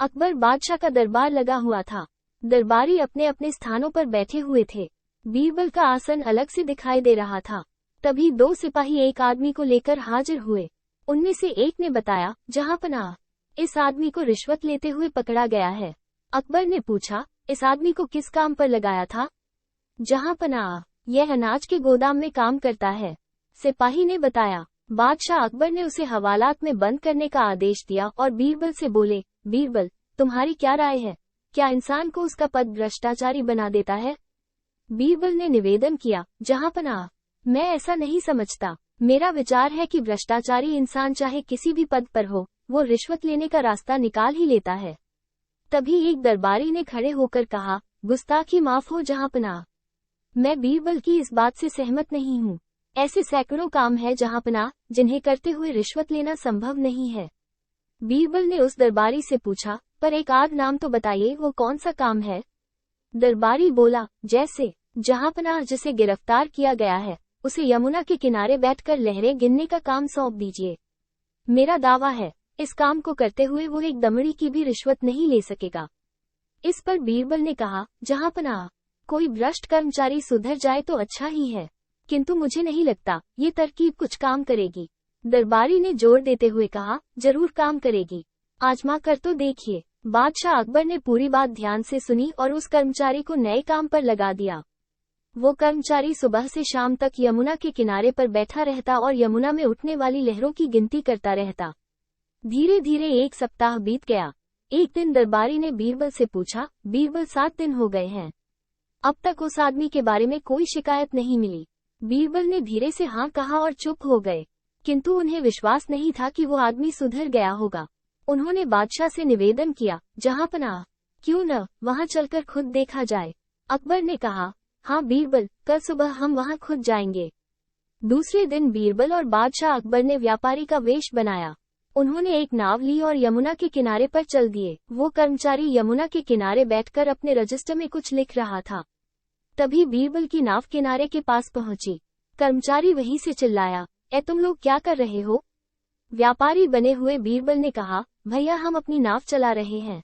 अकबर बादशाह का दरबार लगा हुआ था। दरबारी अपने अपने स्थानों पर बैठे हुए थे। बीरबल का आसन अलग से दिखाई दे रहा था। तभी दो सिपाही एक आदमी को लेकर हाजिर हुए। उनमें से एक ने बताया, जहांपनाह, इस आदमी को रिश्वत लेते हुए पकड़ा गया है। अकबर ने पूछा, इस आदमी को किस काम पर लगाया था? जहांपनाह, यह अनाज के गोदाम में काम करता है, सिपाही ने बताया। बादशाह अकबर ने उसे हवालात में बंद करने का आदेश दिया और बीरबल से बोले, बीरबल, तुम्हारी क्या राय है? क्या इंसान को उसका पद भ्रष्टाचारी बना देता है? बीरबल ने निवेदन किया, जहांपनाह, मैं ऐसा नहीं समझता। मेरा विचार है कि भ्रष्टाचारी इंसान चाहे किसी भी पद पर हो, वो रिश्वत लेने का रास्ता निकाल ही लेता है। तभी एक दरबारी ने खड़े होकर कहा, गुस्ताखी माफ हो जहांपनाह, मैं बीरबल की इस बात से सहमत नहीं हूँ। ऐसे सैकड़ों काम है जहांपनाह, जिन्हें करते हुए रिश्वत लेना संभव नहीं है। बीरबल ने उस दरबारी से पूछा, पर एक आध नाम तो बताइए, वो कौन सा काम है? दरबारी बोला, जैसे जहांपनाह जिसे गिरफ्तार किया गया है, उसे यमुना के किनारे बैठकर लहरें गिनने का काम सौंप दीजिए। मेरा दावा है, इस काम को करते हुए वो एक दमड़ी की भी रिश्वत नहीं ले सकेगा। इस पर बीरबल ने कहा, जहांपनाह, कोई भ्रष्ट कर्मचारी सुधर जाए तो अच्छा ही है, किंतु मुझे नहीं लगता ये तरकीब कुछ काम करेगी। दरबारी ने जोर देते हुए कहा, जरूर काम करेगी, आजमा कर तो देखिए। बादशाह अकबर ने पूरी बात ध्यान से सुनी और उस कर्मचारी को नए काम पर लगा दिया। वो कर्मचारी सुबह से शाम तक यमुना के किनारे पर बैठा रहता और यमुना में उठने वाली लहरों की गिनती करता रहता। धीरे धीरे एक सप्ताह बीत गया। एक दिन दरबारी ने बीरबल से पूछा, बीरबल, 7 दिन हो गए हैं, अब तक उस आदमी के बारे में कोई शिकायत नहीं मिली। बीरबल ने धीरे से हाँ कहा और चुप हो गए, किंतु उन्हें विश्वास नहीं था कि वो आदमी सुधर गया होगा। उन्होंने बादशाह से निवेदन किया, जहांपनाह, क्यों न वहां चलकर खुद देखा जाए? अकबर ने कहा, हाँ बीरबल, कल सुबह हम वहां खुद जाएंगे। दूसरे दिन बीरबल और बादशाह अकबर ने व्यापारी का वेश बनाया। उन्होंने एक नाव ली और यमुना के किनारे पर चल दिए। वो कर्मचारी यमुना के किनारे बैठकर अपने रजिस्टर में कुछ लिख रहा था। तभी बीरबल की नाव किनारे के पास पहुंची। कर्मचारी वहीं से चिल्लाया, ए तुम लोग क्या कर रहे हो? व्यापारी बने हुए बीरबल ने कहा, भैया हम अपनी नाव चला रहे हैं,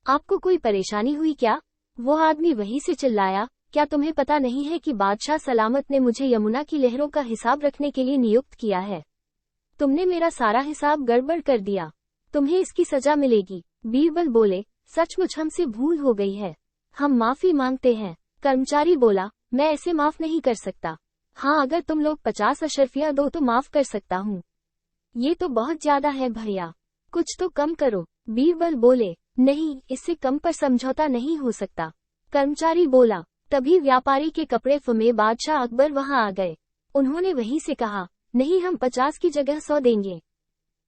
आपको कोई परेशानी हुई क्या? वो आदमी वहीं से चिल्लाया, क्या तुम्हें पता नहीं है कि बादशाह सलामत ने मुझे यमुना की लहरों का हिसाब रखने के लिए नियुक्त किया है? तुमने मेरा सारा हिसाब गड़बड़ कर दिया, तुम्हें इसकी सजा मिलेगी। बीरबल बोले, सचमुच हमसे भूल हो गई है, हम माफी मांगते हैं। कर्मचारी बोला, मैं ऐसे माफ नहीं कर सकता। हाँ, अगर तुम लोग 50 अशर्फिया दो तो माफ कर सकता हूँ। ये तो बहुत ज्यादा है भैया, कुछ तो कम करो। बीरबल बोले, नहीं, इससे कम पर समझौता नहीं हो सकता। कर्मचारी बोला। तभी व्यापारी के कपड़े फमे बादशाह अकबर वहां आ गए। उन्होंने वहीं से कहा, नहीं, हम 50 की जगह 100 देंगे,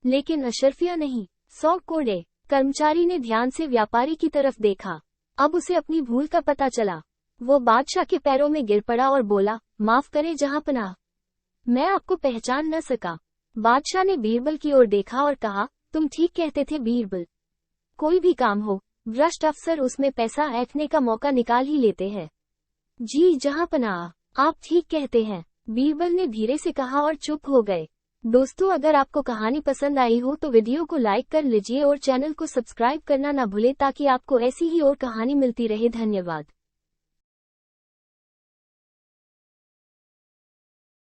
लेकिन अशर्फिया नहीं, 100 कोड़े। कर्मचारी ने ध्यान से व्यापारी की तरफ देखा। अब उसे अपनी भूल का पता चला। वो बादशाह के पैरों में गिर पड़ा और बोला, माफ करें जहांपनाह, मैं आपको पहचान न सका। बादशाह ने बीरबल की ओर देखा और कहा, तुम ठीक कहते थे बीरबल, कोई भी काम हो, भ्रष्ट अफसर उसमें पैसा ऐंठने का मौका निकाल ही लेते हैं। जी जहांपनाह, आप ठीक कहते हैं, बीरबल ने धीरे से कहा और चुप हो गए। दोस्तों, अगर आपको कहानी पसंद आई हो तो वीडियो को लाइक कर लीजिए और चैनल को सब्सक्राइब करना ना भूले ताकि आपको ऐसी ही और कहानी मिलती रहे। धन्यवाद।